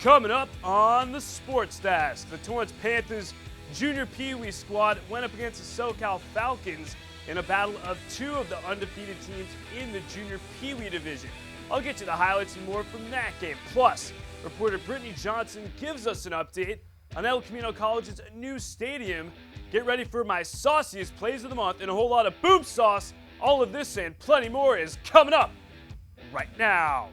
Coming up on the Sports Desk, the Torrance Panthers junior Peewee squad went up against the SoCal Falcons in a battle of two of the undefeated teams in the junior Peewee division. I'll get you the highlights and more from that game. Plus, reporter Brittany Johnson gives us an update on El Camino College's new stadium. Get ready for my sauciest plays of the month and a whole lot of boom sauce. All of this and plenty more is coming up right now.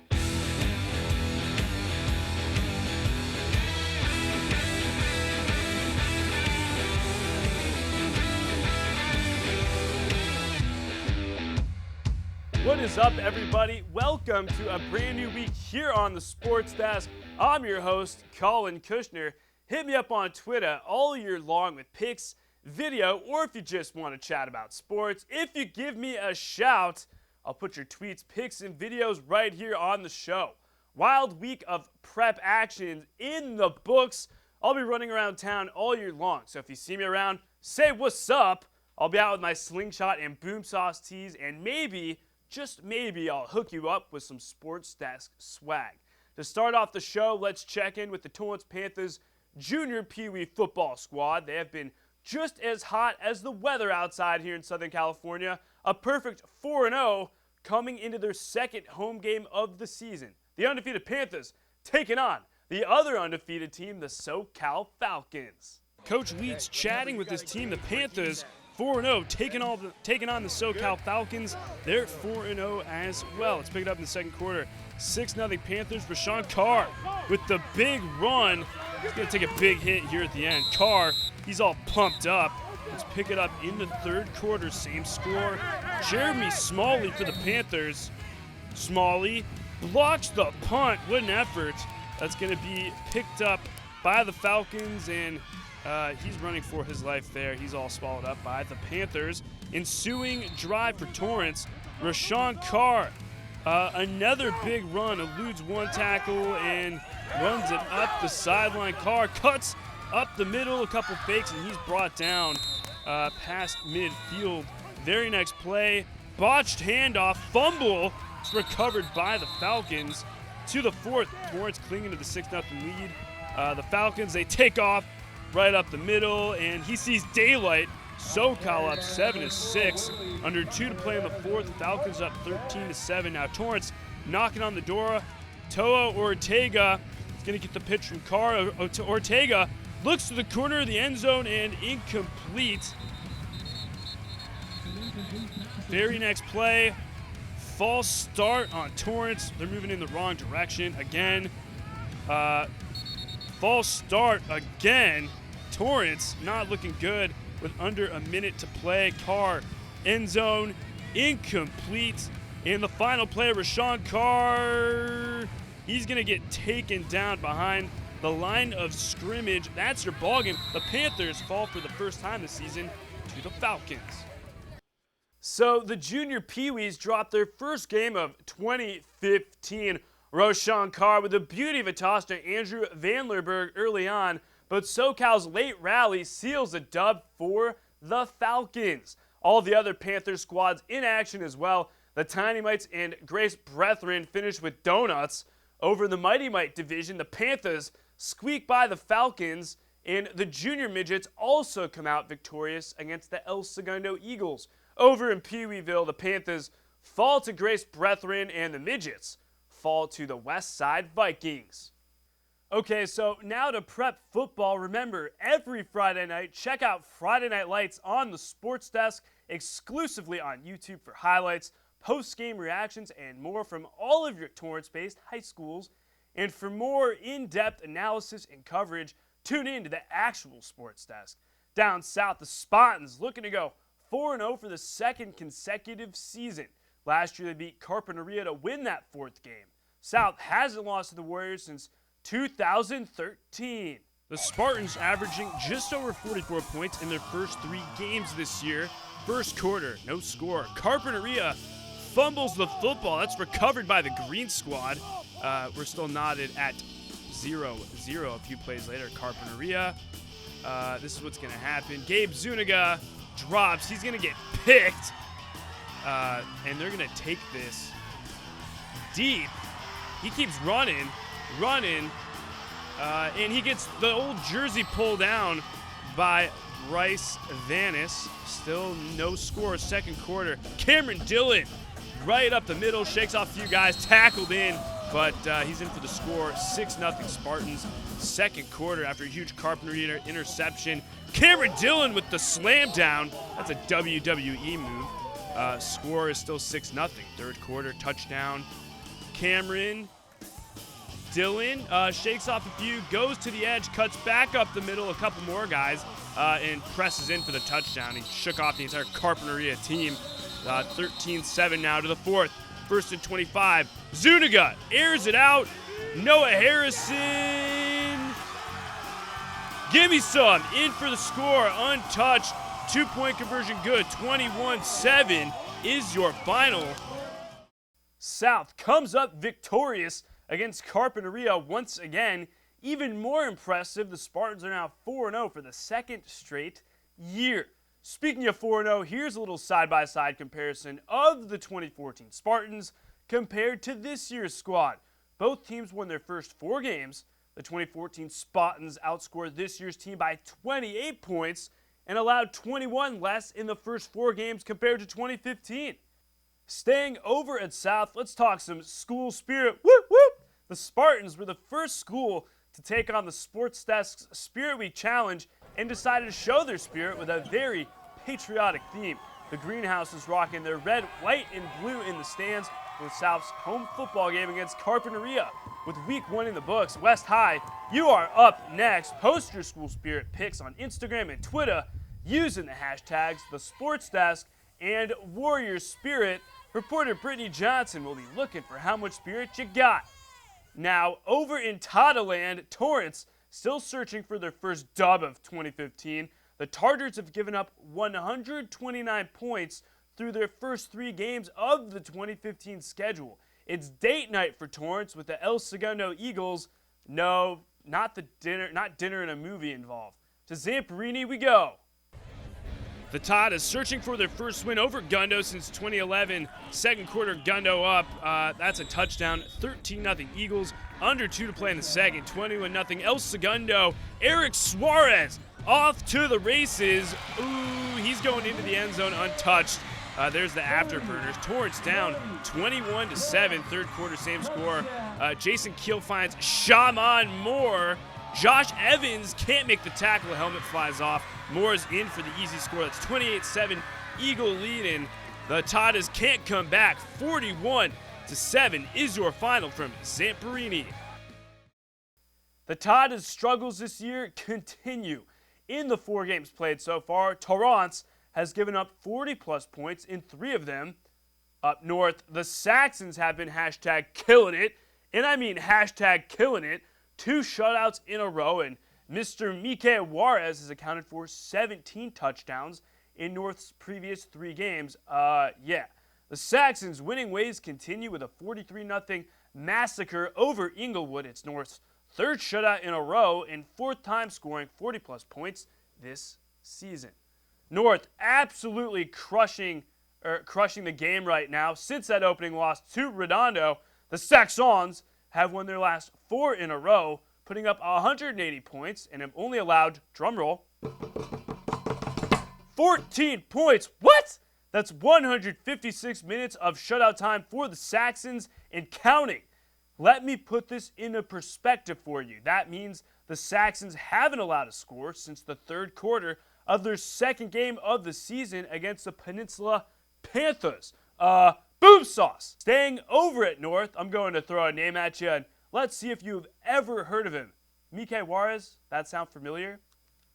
What is up, everybody? Welcome to a brand new week here on the Sports Desk. I'm your host, Collin Kushner. Hit me up on Twitter all year long with pics, video, or if you just want to chat about sports. If you give me a shout, I'll put your tweets, pics, and videos right here on the show. Wild week of prep action in the books. I'll be running around town all year long, so if you see me around, say what's up. I'll be out with my slingshot and boom sauce tees, and maybe, just maybe, I'll hook you up with some Sports Desk swag. To start off the show, let's check in with the Torrance Panthers junior Peewee football squad. They have been just as hot as the weather outside here in Southern California. A perfect 4-0 coming into their second home game of the season. The undefeated Panthers taking on the other undefeated team, the SoCal Falcons. Coach Leeds chatting with his team, the Panthers, 4-0, taking on the SoCal Falcons. They're 4-0 as well. Let's pick it up in the second quarter. 6-0 Panthers. Rashawn Carr with the big run. He's going to take a big hit here at the end. Carr, he's all pumped up. Let's pick it up in the third quarter. Same score. Jeremy Smalley for the Panthers. Smalley blocks the punt. What an effort. That's going to be picked up by the Falcons, and he's running for his life there. He's all swallowed up by the Panthers. Ensuing drive for Torrance. Rashawn Carr, another big run, eludes one tackle and runs it up the sideline. Carr cuts up the middle, a couple fakes, and he's brought down past midfield. Very next play, botched handoff, fumble. It's recovered by the Falcons. To the fourth, Torrance clinging to the 6-0 lead. The Falcons, they take off right up the middle, and he sees daylight. SoCal up 7-6. Under 2 to play in the fourth. Falcons up 13-7. Now Torrance knocking on the door. Toa Ortega is going to get the pitch from Carr. Ortega looks to the corner of the end zone and incomplete. Very next play, false start on Torrance. They're moving in the wrong direction again. False start again. Torrance not looking good with under a minute to play. Carr, end zone, incomplete. And the final play, Rashawn Carr, he's going to get taken down behind the line of scrimmage. That's your ballgame. The Panthers fall for the first time this season to the Falcons. So the junior Peewees dropped their first game of 2015. Rashawn Carr with the beauty of a toss to Andrew Vanlerberg early on, but SoCal's late rally seals a dub for the Falcons. All the other Panthers squads in action as well. The Tiny Mites and Grace Brethren finished with donuts. Over in the Mighty Mite division, the Panthers squeak by the Falcons, and the junior midgets also come out victorious against the El Segundo Eagles. Over in Peeweeville, the Panthers fall to Grace Brethren, and the midgets fall to the West Side Vikings. Okay, so now to prep football. Remember, every Friday night, check out Friday Night Lights on the Sports Desk, exclusively on YouTube for highlights, post-game reactions, and more from all of your Torrance-based high schools. And for more in-depth analysis and coverage, tune in to the actual Sports Desk. Down south, the Spartans looking to go 4-0 for the second consecutive season. Last year, they beat Carpinteria to win that fourth game. South hasn't lost to the Warriors since 2013. The Spartans averaging just over 44 points in their first 3 games this year. First quarter, no score. Carpinteria fumbles the football. That's recovered by the Green Squad. We're still knotted at 0-0 a few plays later. Carpinteria. This is what's going to happen. Gabe Zuniga drops. He's going to get picked. And they're going to take this deep. He keeps running, And he gets the old jersey pulled down by Bryce Vanis. Still no score, second quarter. Cameron Dillon right up the middle, shakes off a few guys, tackled in, but he's in for the score. 6-0 Spartans, second quarter after a huge Carpinteria interception. Cameron Dillon with the slam down. That's a WWE move. Score is still 6-0. Third quarter, touchdown. Cameron Dillon shakes off a few, goes to the edge, cuts back up the middle, a couple more guys, and presses in for the touchdown. He shook off the entire Carpinteria team. 13-7 now to the fourth. First and 25. Zuniga airs it out. Noah Harrison. Give me some. In for the score. Untouched. 2-point conversion good. 21-7 is your final. South comes up victorious against Carpinteria once again. Even more impressive, the Spartans are now 4-0 for the second straight year. Speaking of 4-0, here's a little side-by-side comparison of the 2014 Spartans compared to this year's squad. Both teams won their first 4 games. The 2014 Spartans outscored this year's team by 28 points and allowed 21 less in the first 4 games compared to 2015. Staying over at South, let's talk some school spirit. Whoop, whoop! The Spartans were the first school to take on the SportsDesk's Spirit Week Challenge and decided to show their spirit with a very patriotic theme. The Greenhouse is rocking their red, white, and blue in the stands for South's home football game against Carpinteria. With week 1 in the books, West High, you are up next. Post your school spirit pics on Instagram and Twitter using the hashtags TheSportsDesk and Warrior Spirit. Reporter Brittany Johnson will be looking for how much spirit you got. Now, over in Tottaland, Torrance still searching for their first dub of 2015. The Tartars have given up 129 points through their first 3 games of the 2015 schedule. It's date night for Torrance with the El Segundo Eagles. No, not dinner and a movie involved. To Zamperini we go. The Tartars searching for their first win over Gundo since 2011. Second quarter, Gundo up. That's a touchdown. 13-0 Eagles. Under 2 to play in the second. 21-0 El Segundo. Eric Suarez off to the races. Ooh, he's going into the end zone untouched. There's the afterburners. Torrance down 21-7. Third quarter, same score. Jason Keel finds Shaman Moore. Josh Evans can't make the tackle. Helmet flies off. Moore's in for the easy score. That's 28-7. Eagle leading. The Tartars can't come back. 41-7 is your final from Zamperini. The Tartars' struggles this year continue. In the 4 games played so far, Torrance has given up 40-plus points in 3 of them. Up north, the Saxons have been hashtag killing it, and I mean hashtag killing it. 2 shutouts in a row, and Mr. Mike Juarez has accounted for 17 touchdowns in North's previous 3 games. The Saxons' winning ways continue with a 43-0 massacre over Inglewood. It's North's 3rd shutout in a row and 4th time scoring 40-plus points this season. North absolutely crushing the game right now. Since that opening loss to Redondo, the Saxons have won their last 4 in a row, putting up 180 points, and have only allowed, drumroll, 14 points. What? That's 156 minutes of shutout time for the Saxons and counting. Let me put this into perspective for you. That means the Saxons haven't allowed a score since the 3rd quarter of their 2nd game of the season against the Peninsula Panthers. Boom sauce. Staying over at North, I'm going to throw a name at you, and let's see if you've ever heard of him. Mike Juarez, that sound familiar?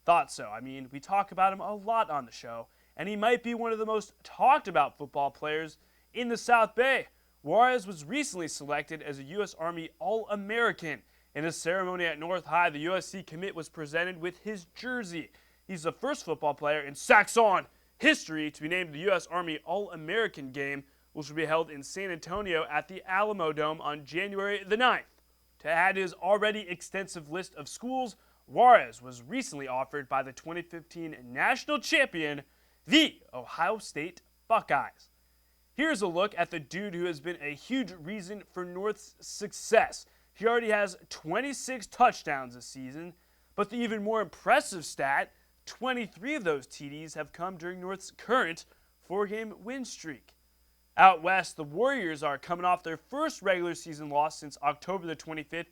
Thought so. I mean, we talk about him a lot on the show, and he might be one of the most talked about football players in the South Bay. Juarez was recently selected as a U.S. Army All-American. In a ceremony at North High, the USC commit was presented with his jersey. He's the first football player in Saxon history to be named the U.S. Army All-American game, which will be held in San Antonio at the Alamo Dome on January the 9th. To add to his already extensive list of schools, Juarez was recently offered by the 2015 national champion, the Ohio State Buckeyes. Here's a look at the dude who has been a huge reason for North's success. he already has 26 touchdowns this season, but the even more impressive stat, 23 of those TDs have come during North's current 4-game win streak. Out west, the Warriors are coming off their first regular season loss since October the 25th,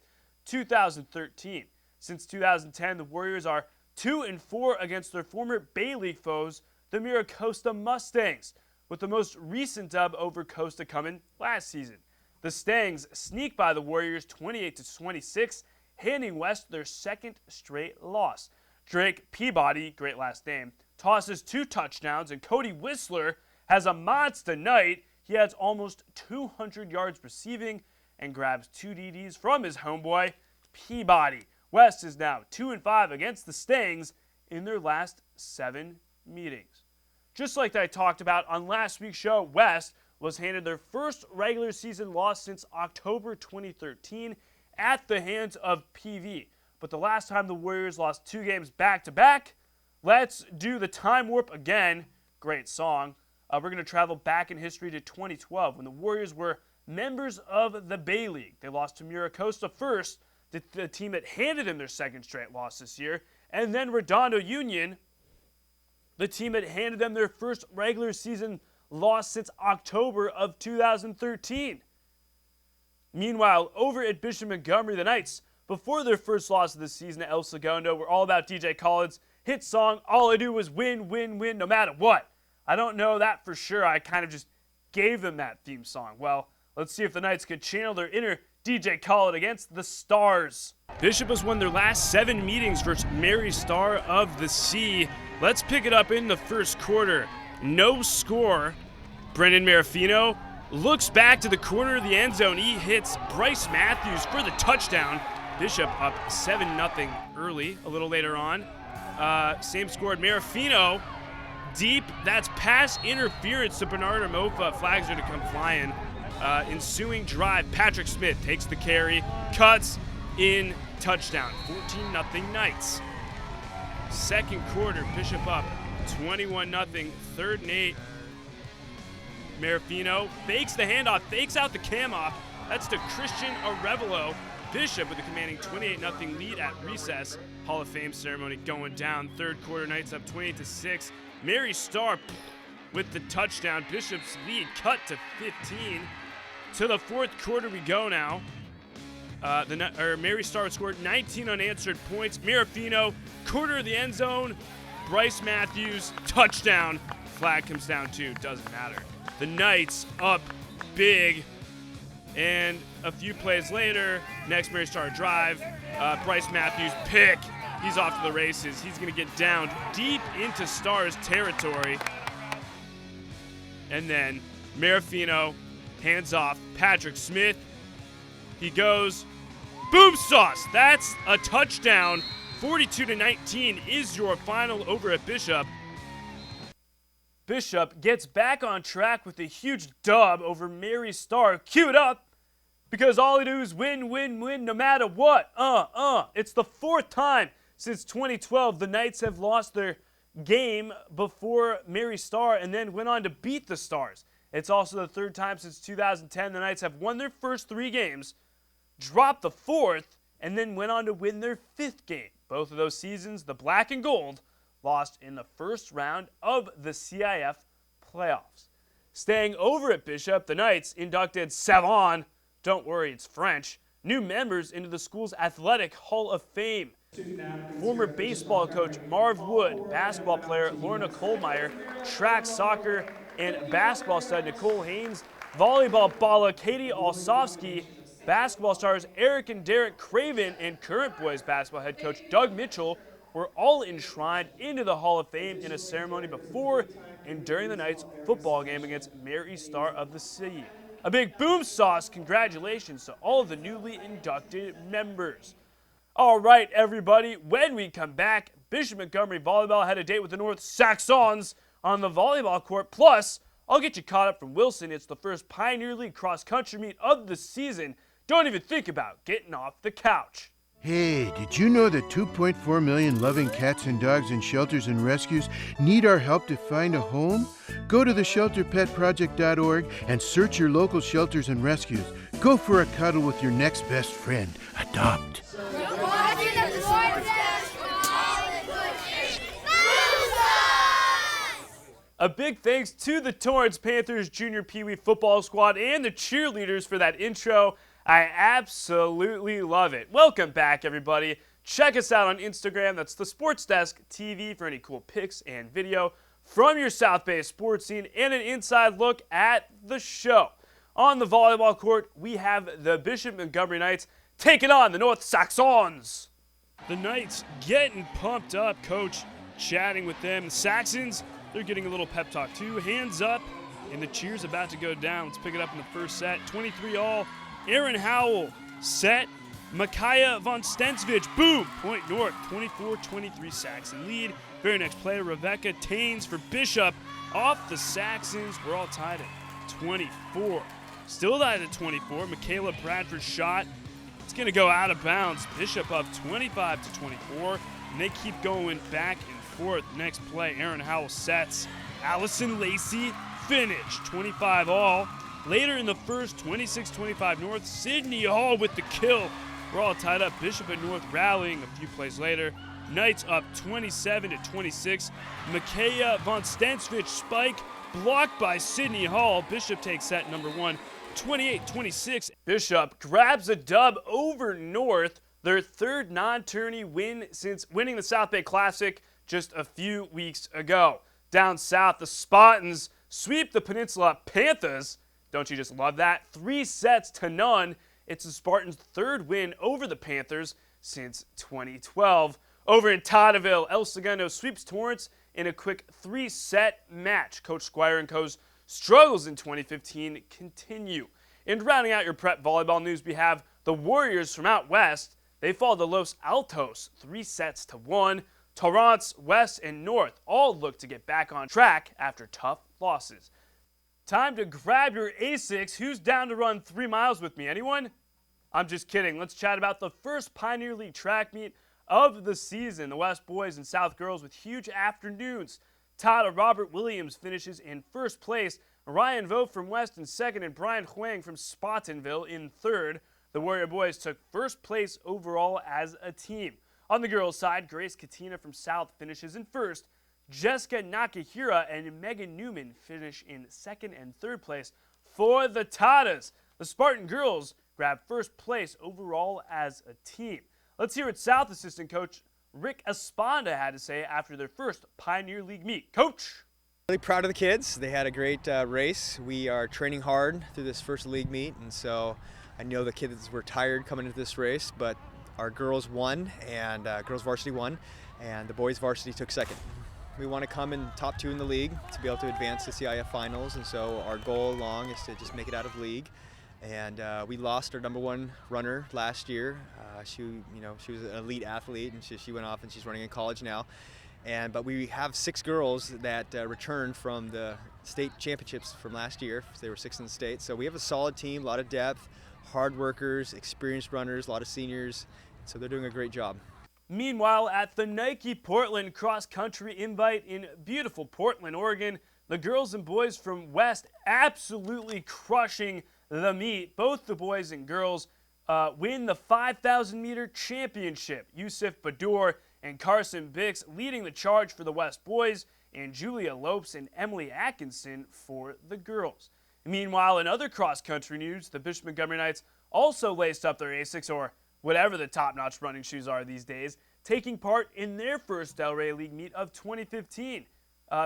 2013. Since 2010, the Warriors are 2-4 against their former Bay League foes, the Mira Costa Mustangs, with the most recent dub over Costa coming last season. The Stangs sneak by the Warriors 28-26, handing West their second straight loss. Drake Peabody, great last name, tosses 2 touchdowns, and Cody Whistler has a monster night. He has almost 200 yards receiving and grabs 2 DDs from his homeboy, Peabody. West is now 2-5 against the Stangs in their last 7 meetings. Just like I talked about on last week's show, West was handed their first regular season loss since October 2013 at the hands of Peewee. But the last time the Warriors lost 2 games back-to-back, let's do the time warp again. Great song. We're going to travel back in history to 2012 when the Warriors were members of the Bay League. They lost to Mira Costa first, the team that handed them their second straight loss this year, and then Redondo Union, the team that handed them their first regular season loss since October of 2013. Meanwhile, over at Bishop Montgomery, the Knights, before their first loss of the season at El Segundo, were all about DJ Khaled's hit song, All I Do Is Win, Win, Win, no matter what. I don't know that for sure. I kind of just gave them that theme song. Well, let's see if the Knights could channel their inner DJ Khaled against the Stars. Bishop has won their last 7 meetings versus Mary Star of the Sea. Let's pick it up in the first quarter. No score. Brendan Marafino looks back to the corner of the end zone. He hits Bryce Matthews for the touchdown. Bishop up 7-0 early. A little later on, same scored Marafino. Deep, that's pass interference to Bernard Amofa. Flags are to come flying. Ensuing drive, Patrick Smith takes the carry, cuts in, touchdown. 14-0 Knights. Second quarter, Bishop up 21-0, 3rd and 8. Marafino fakes the handoff, fakes out the cam off. That's to Christian Arevalo. Bishop with a commanding 28-0 lead at recess. Hall of Fame ceremony going down. Third quarter, Knights up 28-6. Mary Star with the touchdown. Bishop's lead cut to 15. To the fourth quarter we go now. Mary Star scored 19 unanswered points. Marafino, corner of the end zone. Bryce Matthews, touchdown. Flag comes down too, doesn't matter. The Knights up big. And a few plays later, next Mary Star drive. Bryce Matthews pick. He's off to the races. He's going to get down deep into Stars territory. And then Marafino hands off Patrick Smith. He goes, boom sauce. That's a touchdown. 42-19 is your final over at Bishop. Bishop gets back on track with a huge dub over Mary Star. Cue it up, because all they do is win, win, win, no matter what. It's the 4th time since 2012 the Knights have lost their game before Mary Star and then went on to beat the Stars. It's also the 3rd time since 2010 the Knights have won their first 3 games, dropped the 4th, and then went on to win their 5th game. Both of those seasons, the Black and Gold lost in the first round of the CIF playoffs. Staying over at Bishop, the Knights inducted 7, don't worry, it's French, new members into the school's Athletic Hall of Fame. Former baseball coach Marv Wood, basketball player Lorna Kohlmeyer, track, soccer, and basketball stud Nicole Haynes, volleyball baller Katie Olsovsky, basketball stars Eric and Derek Craven, and current boys basketball head coach Doug Mitchell were all enshrined into the Hall of Fame in a ceremony before and during the Knights' football game against Mary Star of the Sea. A big boom sauce congratulations to all of the newly inducted members. All right, everybody, when we come back, Bishop Montgomery Volleyball had a date with the North Saxons on the volleyball court. Plus, I'll get you caught up from Wilson. It's the first Pioneer League cross-country meet of the season. Don't even think about getting off the couch. Hey, did you know that 2.4 million loving cats and dogs in shelters and rescues need our help to find a home? Go to theshelterpetproject.org and search your local shelters and rescues. Go for a cuddle with your next best friend. Adopt. A big thanks to the Torrance Panthers junior Peewee football squad and the cheerleaders for that intro. I absolutely love it. Welcome back, everybody. Check us out on Instagram. That's the SportsDesk TV for any cool pics and video from your South Bay sports scene and an inside look at the show. On the volleyball court, we have the Bishop Montgomery Knights taking on the North Saxons. The Knights getting pumped up, coach chatting with them. The Saxons, they're getting a little pep talk too. Hands up, and the cheers about to go down. Let's pick it up in the first set. 23-all. Aaron Howell set. Micaiah von Stensvich, boom, point North. 24-23 Saxon lead. Very next play, Rebecca Taines for Bishop off the Saxons. We're all tied at 24. Still tied at 24. Michaela Bradford's shot. It's going to go out of bounds. Bishop up 25-24. And they keep going back and forth. Next play, Aaron Howell sets. Allison Lacey finish. 25-all. Later in the first, 26-25 North. Sydney Hall with the kill. We're all tied up. Bishop and North rallying a few plays later. Knights up 27-26. Micaiah von Stensvich spike blocked by Sydney Hall. Bishop takes set number one, 28-26. Bishop grabs a dub over North, their third non-tourney win since winning the South Bay Classic just a few weeks ago. Down south, the Spartans sweep the Peninsula Panthers. Don't you just love that? 3-0. It's the Spartans' third win over the Panthers since 2012. Over in Totterville, El Segundo sweeps Torrance in a quick 3-set match. Coach Squire and Co.'s struggles in 2015 continue. And rounding out your prep volleyball news, we have the Warriors from out west. They fall to Los Altos 3-1. Torrance, West, and North all look to get back on track after tough losses. Time to grab your Asics. Who's down to run 3 miles with me? Anyone? I'm just kidding. Let's chat about the first Pioneer League track meet of the season. The West boys and South girls with huge afternoons. Tata Robert Williams finishes in first place. Ryan Vogt from West in second, and Brian Huang from Spottonville in third. The Warrior boys took first place overall as a team. On the girls' side, Grace Katina from South finishes in first. Jessica Nakahira and Megan Newman finish in second and third place for the Tartars. The Spartan girls grab first place overall as a team. Let's hear what South assistant coach Rick Esponda had to say after their first Pioneer League meet. Coach! Really proud of the kids. They had a great race. We are training hard through this first league meet, and so I know the kids were tired coming into this race, but our girls won, and girls varsity won, and the boys varsity took second. We want to come in top 2 in the league to be able to advance to CIF finals, and so our goal along is to just make it out of league. And we lost our number 1 runner last year. She was an elite athlete, and she went off and she's running in college now. But we have 6 girls that returned from the state championships from last year. They were 6th in the state. So we have a solid team, a lot of depth, hard workers, experienced runners, a lot of seniors. So they're doing a great job. Meanwhile, at the Nike Portland Cross Country Invite in beautiful Portland, Oregon, the girls and boys from West absolutely crushing the meet. Both the boys and girls win the 5,000-meter championship. Yusuf Badur and Carson Bix leading the charge for the West boys, and Julia Lopes and Emily Atkinson for the girls. Meanwhile, in other cross-country news, the Bishop Montgomery Knights also laced up their Asics, or whatever the top-notch running shoes are these days, taking part in their first Delray League meet of 2015.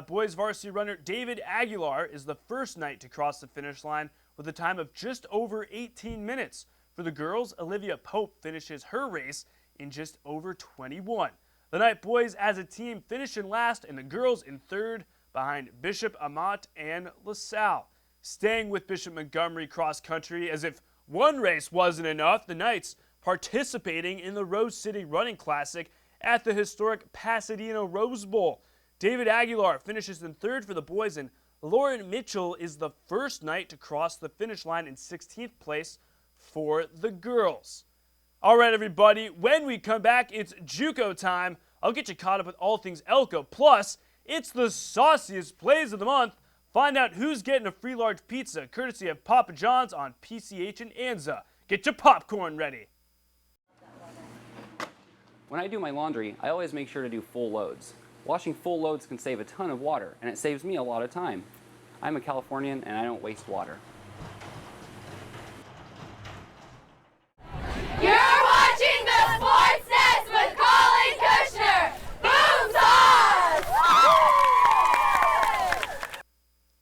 Boys varsity runner David Aguilar is the first Knight to cross the finish line with a time of just over 18 minutes. For the girls, Olivia Pope finishes her race in just over 21. The Knight boys as a team finish in last, and the girls in third behind Bishop Amat and LaSalle. Staying with Bishop Montgomery cross country, as if one race wasn't enough, the Knights participating in the Rose City Running Classic at the historic Pasadena Rose Bowl. David Aguilar finishes in third for the boys, and Lauren Mitchell is the first Knight to cross the finish line in 16th place for the girls. All right, everybody, when we come back, it's JUCO time. I'll get you caught up with all things Elko. Plus, it's the sauciest plays of the month, Find out who's getting a free large pizza courtesy of Papa John's on PCH and Anza. Get your popcorn ready. When I do my laundry, I always make sure to do full loads. Washing full loads can save a ton of water, and it saves me a lot of time. I'm a Californian, and I don't waste water. You're watching the SportsDesk with Collin Kushner. Boom sauce!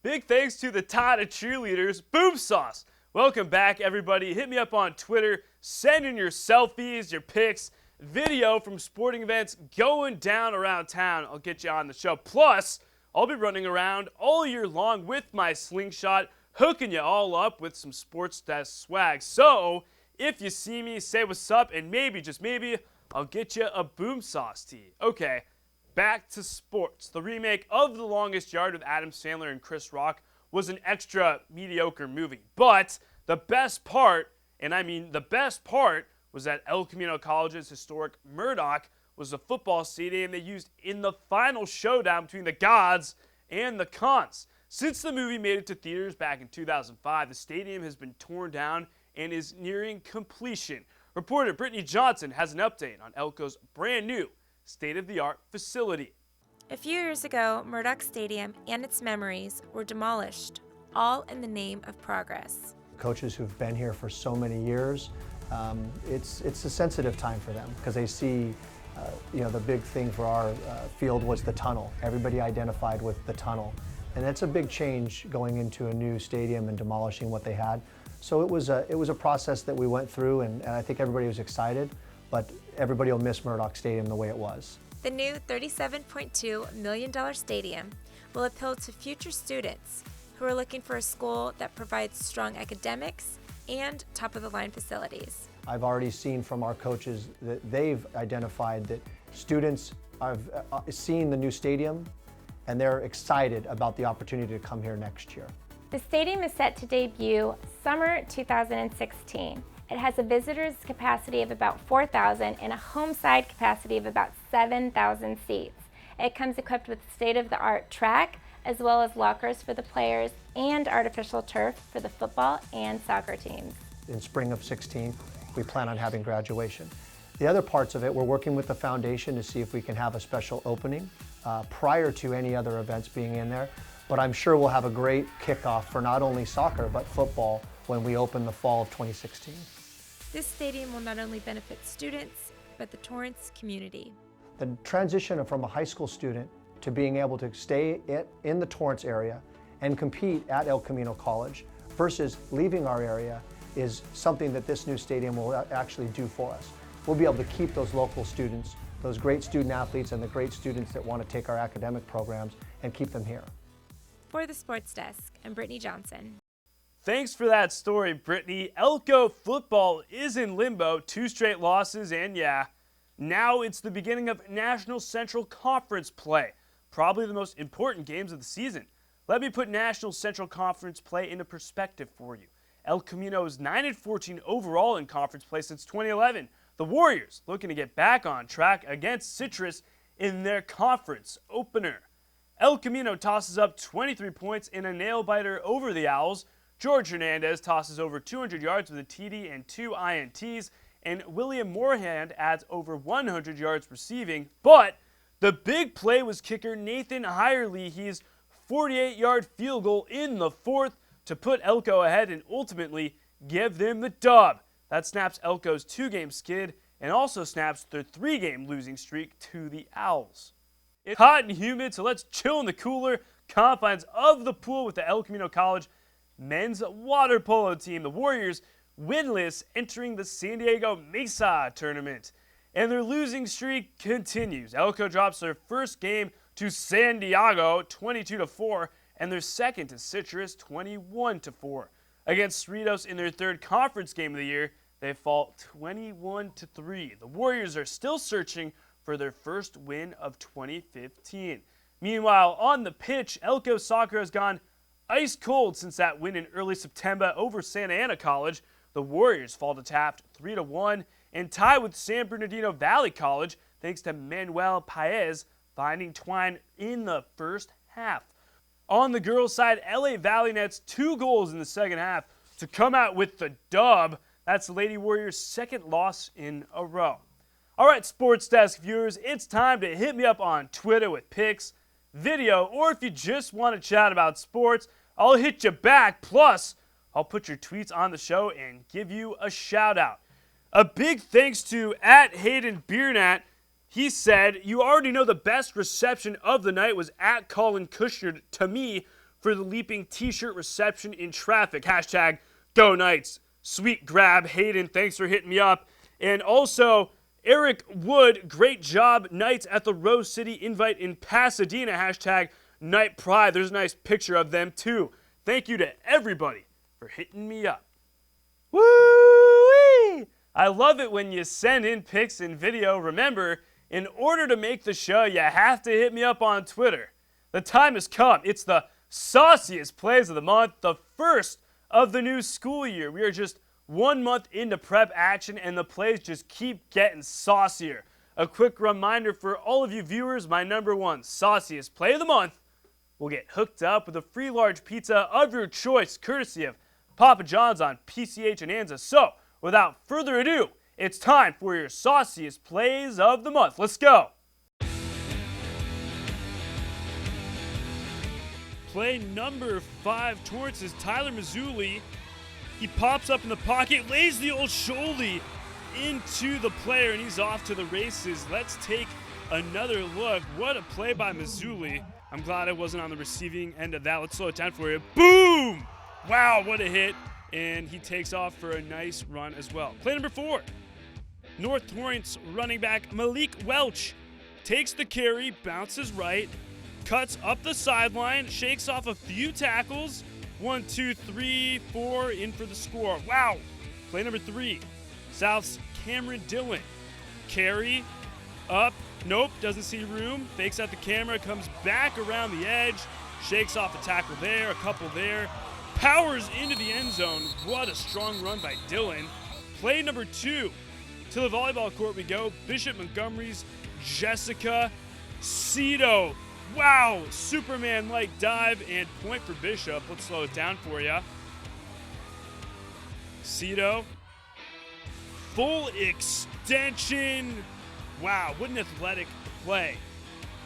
Big thanks to the Tartar cheerleaders, Boom Sauce. Welcome back, everybody. Hit me up on Twitter. Send in your selfies, your pics, video from sporting events going down around town. I'll get you on the show. Plus, I'll be running around all year long with my slingshot, hooking you all up with some SportsDesk swag. So, if you see me, say what's up, and maybe, just maybe, I'll get you a Boom Sauce tee. Okay, back to sports. The remake of The Longest Yard with Adam Sandler and Chris Rock was an extra mediocre movie. But the best part, and I mean the best part, was that El Camino College's historic Murdoch was the football stadium they used in the final showdown between the gods and the cons. Since the movie made it to theaters back in 2005, the stadium has been torn down and is nearing completion. Reporter Brittany Johnson has an update on Elko's brand new state-of-the-art facility. A few years ago, Murdoch Stadium and its memories were demolished, all in the name of progress. Coaches who've been here for so many years, it's a sensitive time for them because they see, the big thing for our field was the tunnel. Everybody identified with the tunnel. And that's a big change going into a new stadium and demolishing what they had. So it was a process that we went through, and I think everybody was excited, but everybody will miss Murdoch Stadium the way it was. The new $37.2 million stadium will appeal to future students who are looking for a school that provides strong academics and top-of-the-line facilities. I've already seen from our coaches that they've identified that students have seen the new stadium and they're excited about the opportunity to come here next year. The stadium is set to debut summer 2016. It has a visitor's capacity of about 4,000 and a home side capacity of about 7,000 seats. It comes equipped with state-of-the-art track, as well as lockers for the players and artificial turf for the football and soccer teams. In spring of 16, we plan on having graduation. The other parts of it, we're working with the foundation to see if we can have a special opening prior to any other events being in there. But I'm sure we'll have a great kickoff for not only soccer, but football when we open the fall of 2016. This stadium will not only benefit students, but the Torrance community. The transition from a high school student to being able to stay in the Torrance area and compete at El Camino College versus leaving our area is something that this new stadium will actually do for us. We'll be able to keep those local students, those great student athletes and the great students that want to take our academic programs and keep them here. For the SportsDesk, I'm Brittany Johnson. Thanks for that story, Brittany. Elko football is in limbo, 2 straight losses, and yeah, now it's the beginning of National Central Conference play, probably the most important games of the season. Let me put National Central Conference play into perspective for you. El Camino is 9-14 overall in conference play since 2011. The Warriors looking to get back on track against Citrus in their conference opener. El Camino tosses up 23 points in a nail-biter over the Owls. George Hernandez tosses over 200 yards with a TD and 2 INTs, and William Moorhand adds over 100 yards receiving. But the big play was kicker Nathan Hireleahy's 48-yard field goal in the fourth to put Elko ahead and ultimately give them the dub. That snaps Elko's 2-game skid and also snaps their 3-game losing streak to the Owls. It's hot and humid, so let's chill in the cooler confines of the pool with the El Camino College men's water polo team. The Warriors winless entering the San Diego Mesa tournament, and their losing streak continues. Elko drops their first game to San Diego 22-4 and their second to Citrus 21-4. Against Cerritos in their third conference game of the year, they fall 21-3. The Warriors are still searching for their first win of 2015. Meanwhile, on the pitch, Elko soccer has gone ice cold since that win in early September over Santa Ana College. The Warriors fall to Taft 3-1 and tie with San Bernardino Valley College thanks to Manuel Paez finding twine in the first half. On the girls' side, LA Valley nets 2 goals in the second half to come out with the dub. That's the Lady Warriors' second loss in a row. All right, Sports Desk viewers, it's time to hit me up on Twitter with pics, video, or if you just want to chat about sports, I'll hit you back. Plus, I'll put your tweets on the show and give you a shout out. A big thanks to @HaydenBeernat. He said, you already know the best reception of the night was @Collin Kushner to me for the leaping t-shirt reception in traffic. Hashtag Go Knights. Sweet grab, Hayden. Thanks for hitting me up. And also, Eric Wood, great job, Knights at the Rose City Invite in Pasadena. Hashtag Night Pride. There's a nice picture of them too. Thank you to everybody for hitting me up. Woo-wee! I love it when you send in pics and video. Remember, in order to make the show, you have to hit me up on Twitter. The time has come. It's the sauciest plays of the month, the first of the new school year. We are just 1 month into prep action, and the plays just keep getting saucier. A quick reminder for all of you viewers, my #1 sauciest play of the month will get hooked up with a free large pizza of your choice, courtesy of Papa John's on PCH and Anza. So, without further ado, it's time for your sauciest plays of the month. Let's go. Play number 5, Torrance's Tyler Mazzulli. He pops up in the pocket, lays the old shoulder into the player, and he's off to the races. Let's take another look. What a play by Mazzulli. I'm glad I wasn't on the receiving end of that. Let's slow it down for you. Boom! Wow, what a hit. And he takes off for a nice run as well. Play number 4. North Torrance running back Malik Welch takes the carry, bounces right, cuts up the sideline, shakes off a few tackles. 1, 2, 3, 4, in for the score. Wow. Play number 3. South's Cameron Dillon. Carry, up, nope, doesn't see room. Fakes out the camera, comes back around the edge, shakes off a tackle there, a couple there. Powers into the end zone. What a strong run by Dillon. Play number 2. To the volleyball court we go. Bishop Montgomery's Jessica Cito. Wow, Superman-like dive and point for Bishop. Let's slow it down for you. Cito. Full extension. Wow, what an athletic play.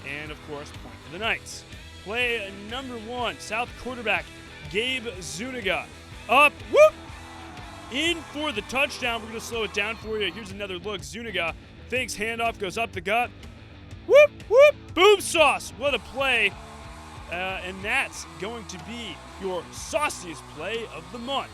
And, of course, point for the Knights. Play number 1, South quarterback Gabe Zuniga. Up, whoop! In for the touchdown. We're going to slow it down for you. Here's another look. Zuniga fakes handoff, goes up the gut. Whoop, whoop, boom sauce. What a play. And that's going to be your sauciest play of the month.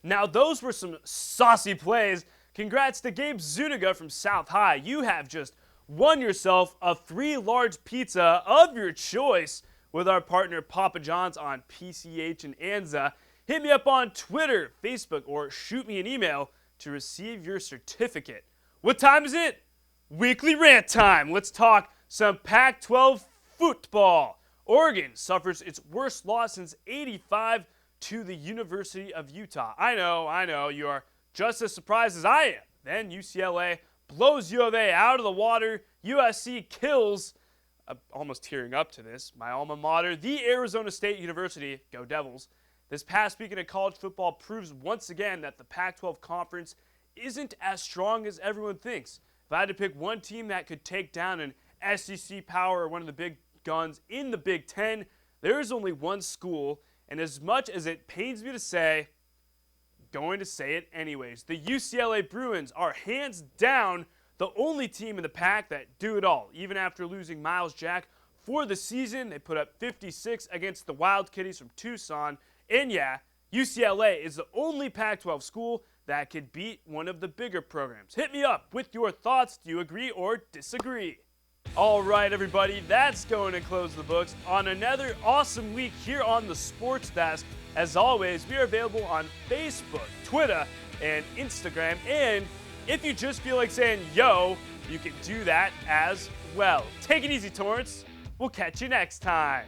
Now, those were some saucy plays. Congrats to Gabe Zuniga from South High. You have just won yourself a free large pizza of your choice with our partner Papa John's on PCH and Anza. Hit me up on Twitter, Facebook, or shoot me an email to receive your certificate. What time is it? Weekly rant time. Let's talk some Pac-12 football. Oregon suffers its worst loss since '85 to the University of Utah. I know, you are just as surprised as I am. Then UCLA blows U of A out of the water. USC kills, almost tearing up to this, my alma mater, the Arizona State University. Go Devils. This past weekend of college football proves once again that the Pac-12 conference isn't as strong as everyone thinks. If I had to pick one team that could take down an SEC power or one of the big guns in the Big Ten, there is only one school, and as much as it pains me to say, going to say it anyways. The UCLA Bruins are hands down the only team in the pack that do it all. Even after losing Miles Jack for the season, they put up 56 against the Wild Kitties from Tucson. And yeah, UCLA is the only Pac-12 school that could beat one of the bigger programs. Hit me up with your thoughts. Do you agree or disagree? All right, everybody, that's going to close the books on another awesome week here on the Sports Desk. As always, we are available on Facebook, Twitter, and Instagram. And if you just feel like saying yo, you can do that as well. Take it easy, Torrance. We'll catch you next time.